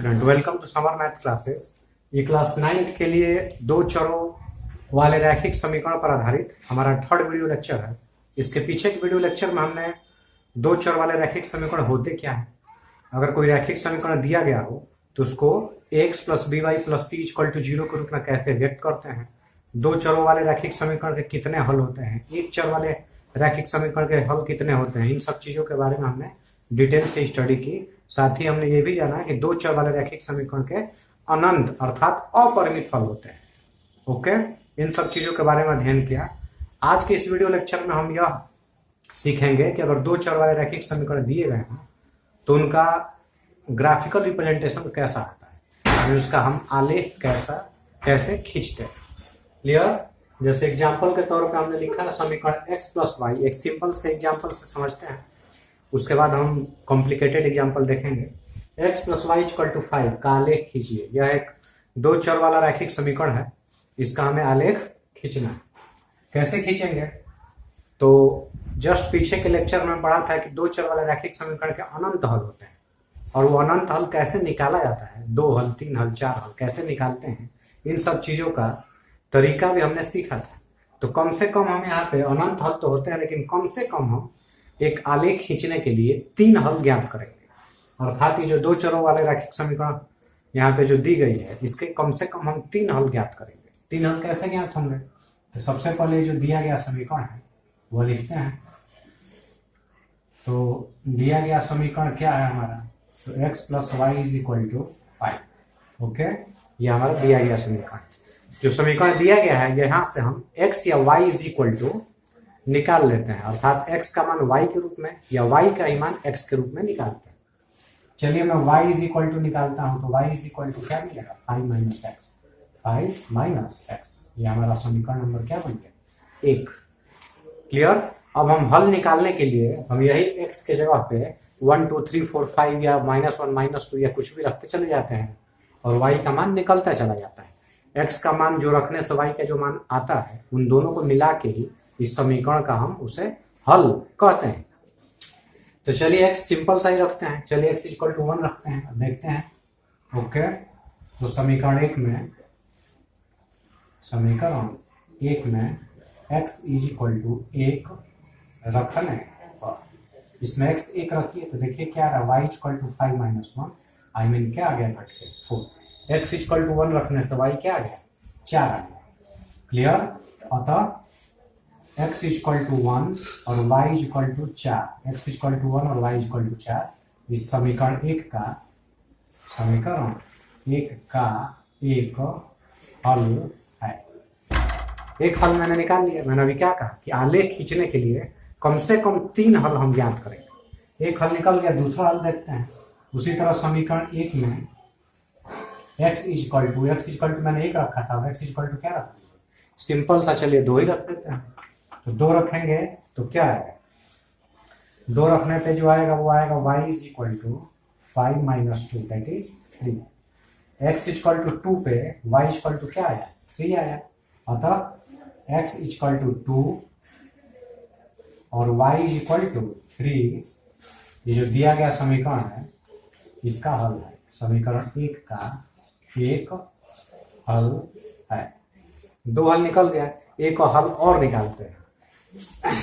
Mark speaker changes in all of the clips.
Speaker 1: Student, welcome to summer maths classes. ये class 9th के लिए दो चरों वाले रैखिक समीकरण पर आधारित हमारा थर्ड वीडियो लेक्चर है। इसके पीछे के वीडियो लेक्चर में हमने दो चर वाले रैखिक समीकरण होते क्या है, अगर कोई रैखिक समीकरण दिया गया हो तो उसको X plus B Y plus C equal to zero के रूप में कैसे व्यक्त करते हैं, दो चरों वाले रैखिक समीकरण के कितने हल होते हैं, एक चर वाले रैखिक समीकरण के हल कितने होते हैं, इन सब चीजों के बारे में हमने डिटेल से स्टडी की। साथ ही हमने ये भी जाना कि दो चर वाले रैखिक समीकरण के अनंत अर्थात अपरिमित हल होते हैं। ओके, इन सब चीजों के बारे में अध्ययन किया। आज के इस वीडियो लेक्चर में हम यह सीखेंगे कि अगर दो चर वाले रैखिक समीकरण दिए गए हैं तो उनका ग्राफिकल रिप्रेजेंटेशन कैसा आता है, यानी उसका हम आलेख कैसे खींचते हैं। क्लियर? जैसे एग्जाम्पल के तौर पर हमने लिखा है समीकरण x प्लस वाई, एक सिंपल से एग्जाम्पल से समझते हैं, उसके बाद हम कॉम्प्लिकेटेड एग्जाम्पल देखेंगे। x plus Y equal to 5 का आलेख खींचिए। यह एक दो चर वाला रैखिक समीकरण है, इसका हमें आलेख खींचना है। कैसे खींचेंगे? तो जस्ट पीछे के लेक्चर में पढ़ा था कि दो चर वाले रैखिक समीकरण के अनंत हल होते हैं, और वो अनंत हल कैसे निकाला जाता है, दो हल, तीन हल, चार हल कैसे निकालते हैं, इन सब चीजों का तरीका भी हमने सीखा था। तो कम से कम हम यहाँ पे अनंत हल तो होते हैं, लेकिन कम से कम हम एक आलेख खींचने के लिए तीन हल ज्ञात करेंगे। अर्थात ये जो दो चरों वाले रैखिक समीकरण यहाँ पे जो दी गई है, इसके कम से कम हम तीन हल ज्ञात करेंगे। तीन हल कैसे ज्ञात होंगे? तो सबसे पहले जो दिया गया समीकरण है वो लिखते हैं। तो दिया गया समीकरण क्या है हमारा? तो x plus Y is equal to 5। Okay, ये हमारा दिया गया समीकरण। जो समीकरण दिया गया है यहाँ से हम x या y इज इक्वल टू निकाल लेते हैं, अर्थात x का मान y के रूप में या y का ही मान x के रूप में निकालते हैं। चलिए मैं y इज इक्वल टू निकालता हूं, तो y इज इक्वल टू क्या मिलेगा? 5 माइनस एक्स, 5 माइनस एक्स। ये हमारा समीकरण नंबर क्या बन गया? 1। क्लियर? अब हम हल निकालने के लिए हम यही x के जगह पे 1 2 3 4 5 या -1 -2 या कुछ भी रखते चले जाते हैं, और y का मान निकलता चला जाता है। x का मान जो रखने से y का जो मान आता है, उन दोनों को मिला के ही इस समीकरण का हम उसे हल कहते हैं। तो चलिए x सिंपल सा ही रखते हैं। चलिए x इक्वल टू 1 रखते हैं, देखते हैं। ओके, तो समीकरण एक में x इज इक्वल टू 1 रखने पर इसमें x 1 रखिए तो देखिए क्या आ रहा है? y equal to 5 minus 1, I mean क्या आ गया? घट के 4। x इक्वल टू 1 रखने से y क्या आ गया? 4 आ गया। क्लियर? अतः x इक्वल टू 1 और y equal to 4, x equal to 1 और y इक्वल टू 4, इस समीकरण एक का एक हल है। एक हल मैंने निकाल लिया। मैंने अभी क्या कहा कि आलेख खींचने के लिए कम से कम तीन हल हम ज्ञात करेंगे। एक हल निकल गया, दूसरा हल देखते हैं। उसी तरह समीकरण एक में x इक्वल टू मैंने 1 रखा था, x इक्वल टू क्या रखा? सिंपल सा, चलिए 2 ही रख देते हैं। तो 2 रखेंगे तो क्या आएगा? 2 रखने पे जो आएगा वो आएगा y is equal to 5 minus 2 that is 3। x equal to 2 पे y इक्वल टू क्या आया? 3 आया। अतः x इक्वल टू 2 और y इक्वल टू 3, ये जो दिया गया समीकरण है इसका हल है। समीकरण एक का एक हल है। 2 हल निकल गया, एक हल और निकालते हैं।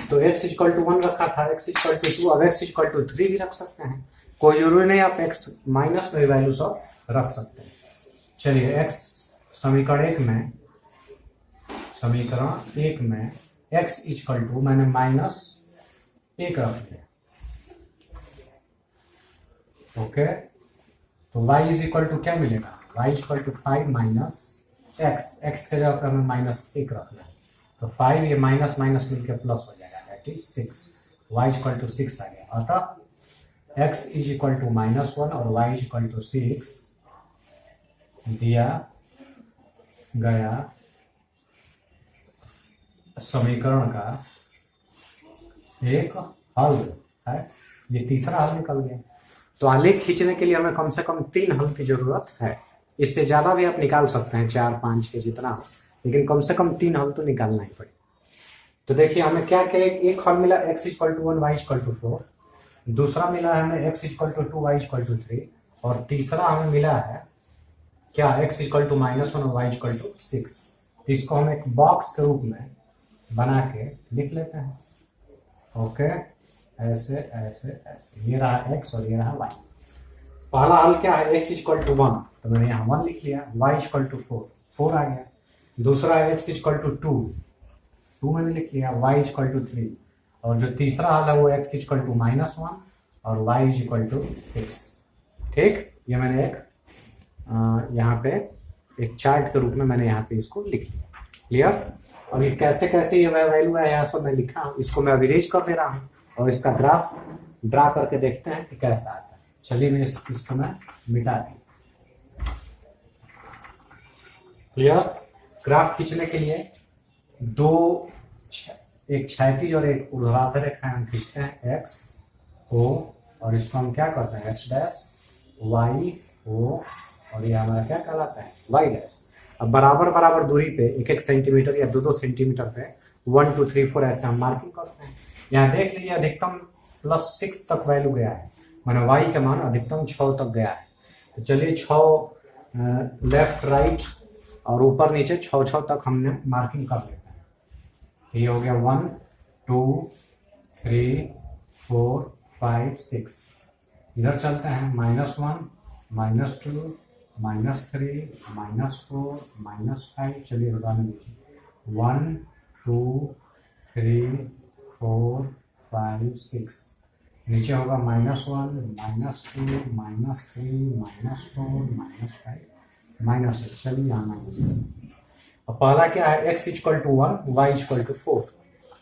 Speaker 1: तो x इक्वल टू 1 रखा था, x इक्वल टू 2, अब x इक्वल टू 3 भी रख सकते हैं। कोई जरूरी नहीं आप x माइनस में वैल्यू सब रख सकते हैं। चलिए x समीकरण एक में x इक्वल टू मैंने -1 रख लिया। ओके, तो y इज इक्वल टू क्या मिलेगा? y equal to 5 minus x के जगह पर हमें -1 रखना है, तो 5 ये माइनस मिलकर प्लस हो जाएगा, that is 6। y equal to 6 आ गया। अतः x इज इक्वल टू -1 और y इक्वल टू 6 दिया गया समीकरण का एक हल है। ये तीसरा हल निकल गया। तो आलेख खींचने के लिए हमें कम से कम 3 हल की जरूरत है। इससे ज्यादा भी आप निकाल सकते हैं, 4 5 के जितना हो, लेकिन कम से कम 3 हल तो निकालना ही पड़ेगा। तो देखिए हमें क्या क्या एक हल मिला x equal to 1 y equal to 4, दूसरा मिला हमें x equal to 2 y equal to 3, और तीसरा हमें मिला है क्या, x इक्वल टू -1 और y इक्वल टू 6। तो इसको हम एक बॉक्स के रूप में बना के लिख लेते हैं। ओके, ऐसे ऐसे ऐसे, ये रहा x और ये रहा y। पहला हल क्या है, x इक्वल टू 1, तो मैंने यहाँ 1 लिख लिया, y इक्वल टू 4 आ गया। दूसरा है x इक्वल टू 2 मैंने लिख लिया, y इक्वल टू 3। और जो तीसरा हल है वो x इक्वल टू -1 और y इक्वल टू 6। ठीक, ये मैंने एक यहाँ पे एक चार्ट के रूप में मैंने यहाँ पे इसको लिख लिया। क्लियर। और ये कैसे कैसे ये वैल्यू है यहाँ सब मैं लिखा हूँ, इसको मैं अरेंज कर दे रहा हूँ और इसका ग्राफ ड्रा करके देखते हैं कि कैसा आता है। चलिए मैं इसको मैं मिटा दी। क्लियर। ग्राफ खींचने के लिए एक क्षैतिज और एक ऊर्ध्वाधर रेखा हम खींचते हैं, x O, और इसको हम क्या करते हैं, x डैश y O, और ये हमारा क्या कहलाता है, y डैश। अब बराबर बराबर दूरी पे 1-1 सेंटीमीटर या 2-2 सेंटीमीटर पे 1 2 3 4 ऐसे हम मार्किंग करते हैं। यहाँ देख लीजिए अधिकतम +6 तक वैल्यू गया है, माना y का मान अधिकतम 6 तक गया है। तो चलिए 6 लेफ्ट राइट और ऊपर नीचे 6 तक हमने मार्किंग कर लेते हैं। तो ये हो गया 1 2 3 4 5 6। इधर चलते हैं, -1 -2 -3 -4 -5। चलिए बताने दीजिए, 1 2 3 4 5 6। नीचे होगा -1 -2 -3 -4 -5 -6। चलिए यहाँ -3। अब पहला क्या है, x equal to 1 y equal to 4।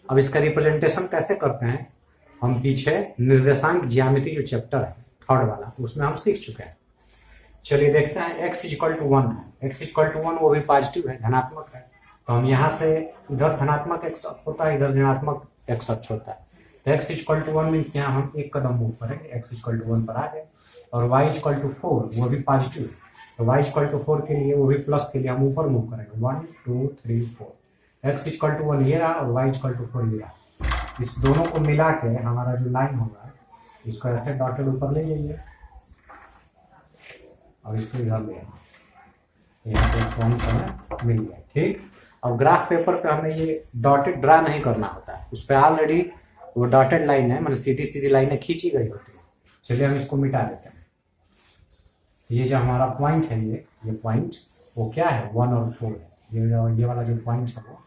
Speaker 1: अब इसका रिप्रेजेंटेशन कैसे करते हैं, हम पीछे निर्देशांक ज्यामिति जो चैप्टर है थर्ड वाला, उसमें हम सीख चुके हैं। चलिए देखते हैं, x इक्वल टू 1 है, x इक्वल टू 1 वो भी पॉजिटिव है, धनात्मक है। तो हम यहाँ से इधर धनात्मक x अक्ष होता है, इधर ऋणात्मक x अक्ष होता है। तो x इक्वल टू 1 मीन्स यहाँ हम एक कदम मूव करेंगे, x इक्वल टू 1 पर आ गए। और y इक्वल टू 4 वो भी पॉजिटिव है, तो y इक्वल टू 4 के लिए वो भी प्लस के लिए हम ऊपर मूव करेंगे, 1 2 3 4। x इक्वल टू 1 ये रहा और y इक्वल टू 4 ये रहा। इस दोनों को मिला के हमारा जो लाइन होगा, इसको ऐसे डॉटेड ऊपर ले जाइए और इसको इधर ले आइए, यहाँ पे पॉइंट हमें मिल गया। ठीक। अब ग्राफ पेपर पे हमें ये डॉटेड ड्रा नहीं करना होता है, उस पर ऑलरेडी वो डॉटेड लाइन है, मतलब सीधी सीधी लाइनें खींची गई होती है। चलिए हम इसको मिटा देते हैं। ये जो हमारा पॉइंट है, ये पॉइंट वो क्या है, 1 और 4 है। ये वाला जो पॉइंट है वो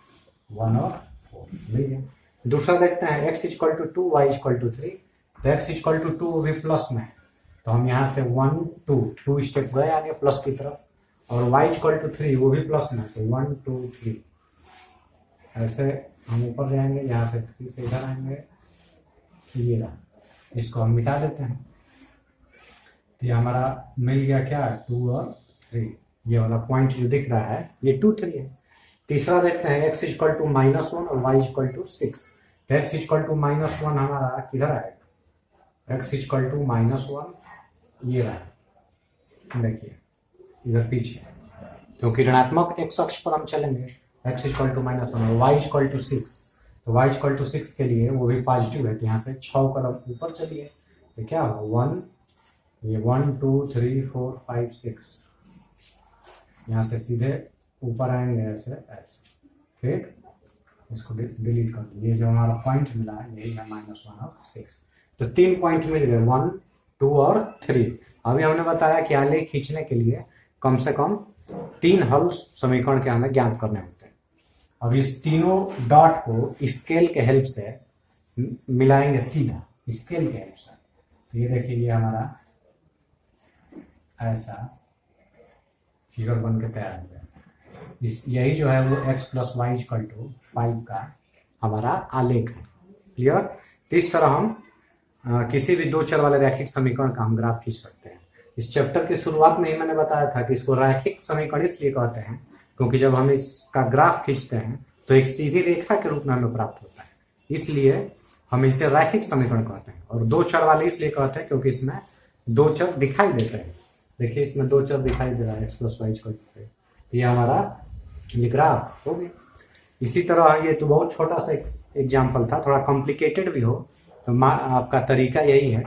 Speaker 1: 1 और 4 मिल गया। दूसरा देखते हैं, x equal to 2 y equal to 3। तो x इक्वल टू 2 वो भी प्लस में है, तो हम यहाँ से 1 2 स्टेप गए आगे प्लस की तरफ। और y इक्वल टू 3 वो भी प्लस में, तो 1 2 3 ऐसे हम ऊपर जाएंगे, यहाँ से 3 से इधर आएंगे। ये रहा, इसको हम मिटा देते हैं। तो ये हमारा मिल गया क्या, 2 और 3। ये वाला पॉइंट जो दिख रहा है ये 2 3 है। तीसरा देखते हैं, x इक्वल टू -1 और y इक्वल टू 6। तो x इक्वल टू -1 हमारा किधर आएगा, x इक्वल टू -1 ये रहा, देखिए इधर पीछे, क्योंकि ऋणात्मक x अक्ष पर हम चलेंगे। x इक्वल टू -1 और y इक्वल टू 6। तो y इक्वल टू 6 के लिए वो भी पॉजिटिव है, तो यहाँ से 6 कदम ऊपर चलिए। तो क्या होगा, 1 2 3 4 5 6। यहाँ से सीधे ऊपर आएंगे ऐसे ऐसे। ठीक, इसको डिलीट कर दीजिए। ये जो हमारा पॉइंट मिला है यही है -1 और 6। तो 3 पॉइंट मिल गए, 1 2 और 3। अभी हमने बताया कि आलेख खींचने के लिए कम से कम 3 हल समीकरण के हमें ज्ञात करने होते हैं। अब इस तीनों डॉट को स्केल के हेल्प से मिलाएंगे सीधा, स्केल के हेल्प से। तो ये देखिए, ये हमारा ऐसा फिगर बन के तैयार हो गया। यही जो है वो x + y = 5 का हमारा आलेख है। क्लियर। तो इस तरह हम किसी भी 2 चर वाले रैखिक समीकरण का हम ग्राफ खींच सकते हैं। इस चैप्टर की शुरुआत में ही मैंने बताया था कि इसको रैखिक समीकरण इसलिए कहते हैं क्योंकि जब हम इसका ग्राफ खींचते हैं तो एक सीधी रेखा के रूप में हमें प्राप्त होता है, इसलिए हम इसे रैखिक समीकरण कहते हैं। और 2 चर वाले इसलिए कहते हैं क्योंकि इसमें 2 चर दिखाई देते हैं। देखिए इसमें 2 चर दिखाई दे रहा है, x + y = 3। ये हमारा ये ग्राफ हो गया। इसी तरह ये तो बहुत छोटा सा एग्जाम्पल था, थोड़ा कॉम्प्लिकेटेड भी हो तो आपका तरीका यही है,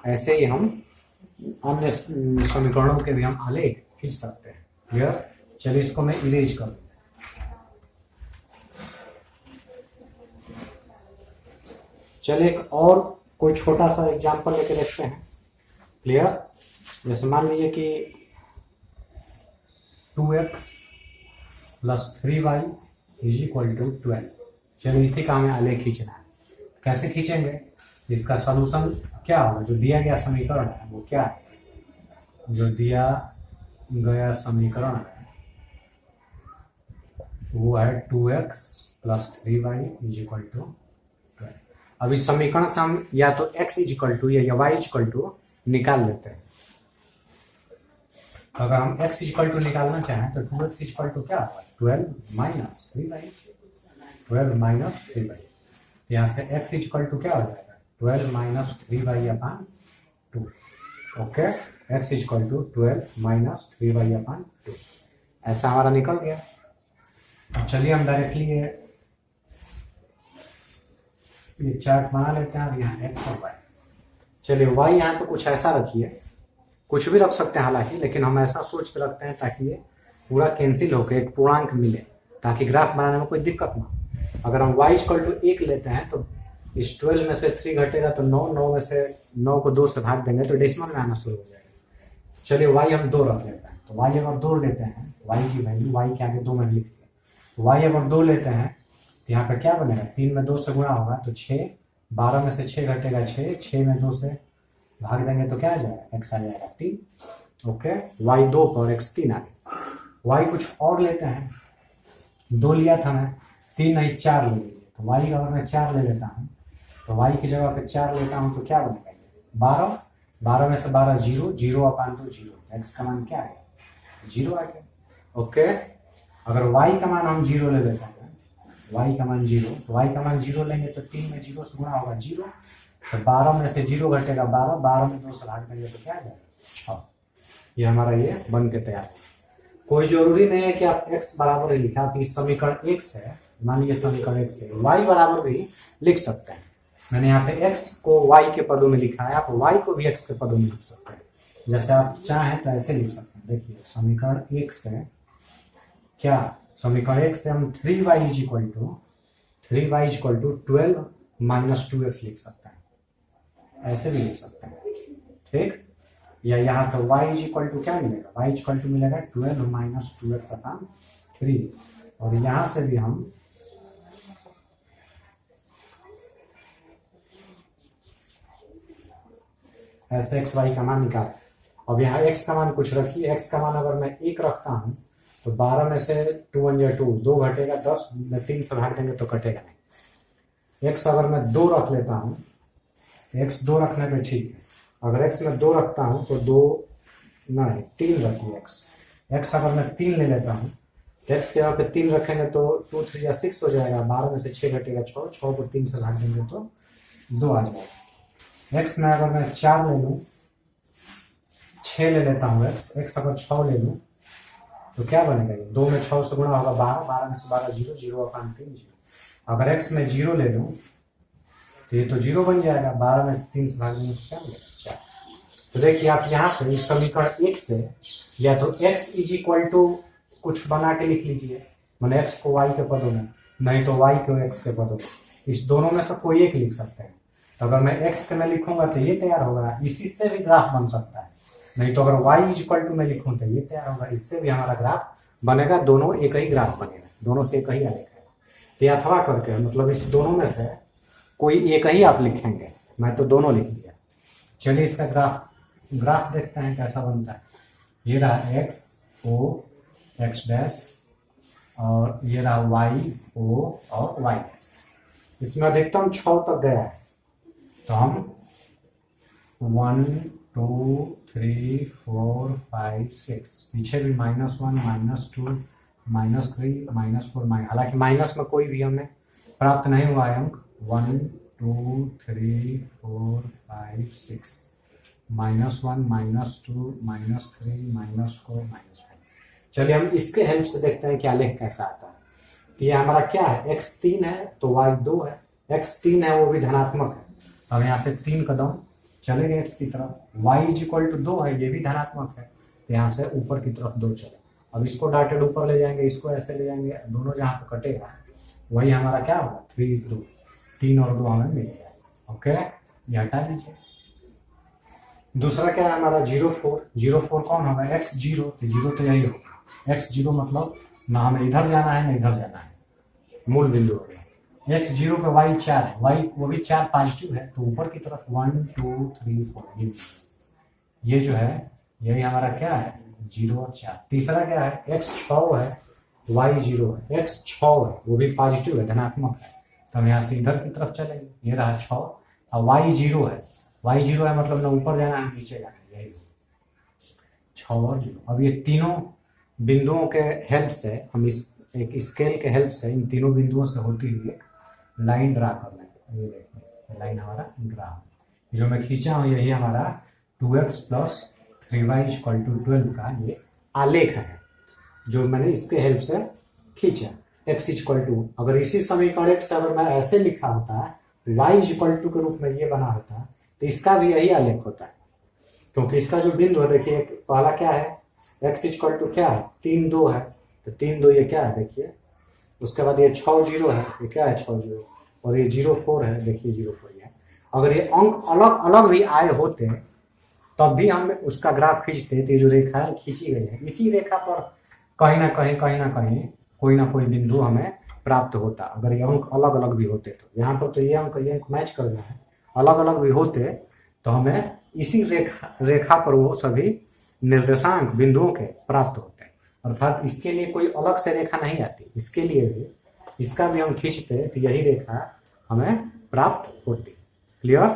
Speaker 1: ऐसे ही हम अन्य समीकरणों के भी हम आलेख खींच सकते हैं। क्लियर? चलिए इसको मैं इरेज कर दूं। चलिए एक और कोई छोटा सा एग्जांपल लेके देखते हैं। क्लियर? जैसे मान लीजिए कि 2x + 3y = 12। चलिए इसी का हमें आलेख खींचना है। कैसे खींचेंगे? इसका सॉल्यूशन क्या होगा? जो दिया गया समीकरण है वो क्या है? जो दिया गया समीकरण है वो है 2x + 3y = 12। अब इस समीकरण से हम या तो x = या y = निकाल लेते हैं। अगर हम x = निकालना चाहें तो 2x = क्या होगा? 12 - 3y। 12 - 3y। यहाँ से x = क्या हो जाएगा? 12 - 3y/2। Okay, x = 12 - 3y/2। ऐसा हमारा निकल गया। अब चलिए हम डायरेक्टली ये चार्ट बना लेते हैं। यहाँ x और y। चलिए y यहाँ पे कुछ ऐसा रखिए, कुछ भी रख सकते हैं हालांकि, लेकिन हम ऐसा सोच के रखते हैं ताकि ये पूरा कैंसिल होकर एक पूर्णांक मिले, ताकि ग्राफ बनाने में कोई दिक्कत ना हो। अगर हम y = 1 लेते हैं तो इस 12 में से 3 घटेगा तो 9 में से 9 को 2 से भाग देंगे तो डेसिमल में आना शुरू हो जाएगा। चलिए y हम 2 रख लेते हैं। तो y अगर 2 लेते हैं, y की वैल्यू y के आगे 2 में लिख दिया। y अगर 2 लेते हैं तो यहाँ पर क्या बनेगा? 3 में 2 से गुणा होगा तो 6। 12 में से 6 घटेगा 6। 6 में 2 से भाग देंगे तो क्या आ जाएगा? x आ जाएगा 3। ओके, y 2 पर x 3 आ गया। y कुछ और लेते हैं। 2 लिया था मैं, 3 नहीं 4 ले लीजिए। तो y का अगर मैं 4 ले लेता हूँ तो y की जगह पे 4 लेता हूँ तो क्या बनेगा? 12। 12 में से 12 0। 0/2 0। x का मान क्या है? 0 आ गया। ओके, अगर y का मान हम 0 ले लेते हैं, y का मान 0, तो y का मान 0 लेंगे तो 3 में 0 से गुणा होगा 0। तो 12 में से 0 घटेगा 12। 12 में 2 से भाग देंगे तो क्या आ जाएगा? 6। ये हमारा ये बन के तैयार है। कोई जरूरी नहीं है कि आप x बराबर ही लिखा। आप इस समीकरण x है, मान लीजिए समीकरण x है, y बराबर भी लिख सकते हैं। मैंने यहाँ पे x को y के पदों में लिखा है, आप y को भी x के पदों में लिख सकते हैं। जैसे आप चाहें तो ऐसे लिख सकते हैं। देखिए समीकरण x है क्या? समीकरण x से हम 3y = 12 - 2x लिख सकते हैं। ऐसे भी लिख सकते हैं, ठीक। या यहाँ से y = क्या मिलेगा? y = मिलेगा 12 - 2x/3। और यहाँ से भी हम ऐसे x y का मान निकाल। अब यहाँ x का मान कुछ रखिए। x का मान अगर मैं 1 रखता हूँ तो 12 में से 2 × 2 2 घटेगा। 10 में 3 से भाग देंगे तो कटेगा नहीं। x अगर मैं 2 रख लेता हूँ, x 2 रखने पे ठीक है। अगर x में 2 रखता हूँ तो 2 नहीं 3 रखिए। x अगर मैं 3 ले लेता हूँ तो x के यहाँ पे 3 रखेंगे तो 2 3 या 6 हो जाएगा। 12 में से 6 घटेगा 6। 6 को 3 से भाग देंगे तो 2 आ जाएगा। x में अगर मैं 4 ले लूँ, 6 ले लेता हूँ, x अगर 6 ले लूँ तो क्या बनेगा? 2 में 6 से गुणा होगा 12। 12 में से 12 0। 0/3 0। अगर x में 0 ले लूँ तो ये तो 0 बन जाएगा। 12 में 3 से भाग देंगे तो क्या मिलेगा? 4। तो देखिए आप यहाँ से इस समीकरण 1 से या तो x = कुछ बना के लिख लीजिए, मैंने x को y के पदों में, नहीं तो y को x के पदों में। इस दोनों में से कोई एक लिख सकते हैं। तो अगर मैं x के में लिखूंगा तो ये तैयार होगा। इसी से भी ग्राफ बन सकता है। नहीं तो अगर y = में लिखूं तो ये तैयार होगा। इससे भी हमारा ग्राफ बनेगा। दोनों एक ही ग्राफ बनेगा, दोनों से एक ही आलेख है। तो अथवा करके मतलब इस दोनों में से कोई एक ही आप लिखेंगे। मैं तो दोनों लिख लिया। चलिए इसका ग्राफ देखते हैं कैसा बनता है। ये रहा x o x' और ये रहा y o और y'। इसमें अधिकतम 6 तक गया है। तो हम 1 2 3 4 5 6 पीछे भी -1 -2 -3 -4 हालांकि माइनस में कोई भी हमें प्राप्त नहीं हुआ है अंक। 1 2 3 4 5 6 -1 -2 -3 -4 -5। चलिए हम इसके हेल्प से देखते हैं कि आलेख कैसा आता है। तो ये हमारा क्या है? x 3 है तो y 2 है। x 3 है वो भी धनात्मक है। अब यहाँ से 3 कदम चलेंगे x की तरफ, y इज इक्वल टू 2 है, ये भी धनात्मक है, तो यहाँ से ऊपर की तरफ 2 चले। अब इसको डॉटेड ऊपर ले जाएंगे, इसको ऐसे ले जाएंगे, दोनों जहाँ पे कटेगा वही हमारा क्या होगा 3 और 2 हमें मिल जाएगा। ओके, ये हटा लीजिए। दूसरा क्या है हमारा 0,4 कौन होगा x0, तो 0 तो यही होगा। x0 मतलब ना हमें इधर जाना है ना इधर जाना है, मूल बिंदु हो गया। x0 पे y 4 है, y वो भी 4 पॉजिटिव है, तो ऊपर की तरफ 1 2 3 4 ये जो है यही हमारा क्या है 0 और 4। तीसरा क्या है x 6 है, y 0 है, x 6 है वो भी पॉजिटिव है, धनात्मक है, तो हम यहाँ से इधर की तरफ चलेंगे, ये रहा 6, और y 0 है, y 0 है मतलब ना ऊपर जाना है नीचे जाना है, यही 6 और 0। अब ये तीनों बिंदुओं के हेल्प से हम इस एक स्केल के हेल्प से इन तीनों बिंदुओं से होती हुई एक लाइन ड्रा कर लेंगे। ये देखिए लाइन हमारा ड्रा, जो मैं खींचा हूँ यही हमारा 2x + 3y = 12 का ये आलेख है, जो मैंने इसके हेल्प से खींचा। x = अगर इसी समीकरण x अगर मैं ऐसे लिखा होता है y = के रूप में ये बना होता है, तो इसका भी यही आलेख होता है, क्योंकि इसका जो बिंदु है देखिए पहला क्या है x = क्या है 3 2 है, तो 3 2 ये क्या है देखिए, उसके बाद ये 6 0 है, ये क्या है 6 0, और ये 0 4 है, देखिए 0 4 है। अगर ये अंक अलग अलग भी आए होते तब भी हम उसका ग्राफ खींचते, तो ये जो रेखा है खींची गई है, इसी रेखा पर कहीं ना कहीं कोई ना कोई बिंदु हमें प्राप्त होता। अगर ये अंक अलग अलग भी होते तो यहाँ पर तो ये अंक मैच करना है, अलग अलग भी होते तो हमें इसी रेखा पर वो सभी निर्देशांक बिंदुओं के प्राप्त होते हैं, अर्थात इसके लिए कोई अलग से रेखा नहीं आती, इसके लिए भी इसका भी हम खींचते तो यही रेखा हमें प्राप्त होती। क्लियर?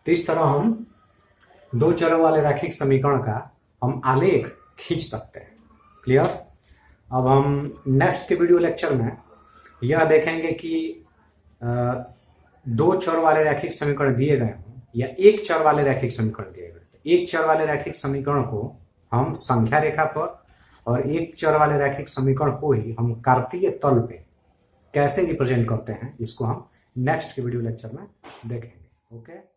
Speaker 1: तो इस तरह हम 2 चरों वाले रैखिक समीकरण का हम आलेख खींच सकते हैं। क्लियर? अब हम नेक्स्ट के वीडियो लेक्चर में यह देखेंगे कि 2 चर वाले रैखिक समीकरण दिए गए हों या 1 चर वाले रैखिक समीकरण दिए गए, 1 चर वाले रैखिक समीकरण को हम संख्या रेखा पर और 1 चर वाले रैखिक समीकरण को ही हम कार्तीय तल पे कैसे रिप्रेजेंट करते हैं, इसको हम नेक्स्ट के वीडियो लेक्चर में देखेंगे। ओके।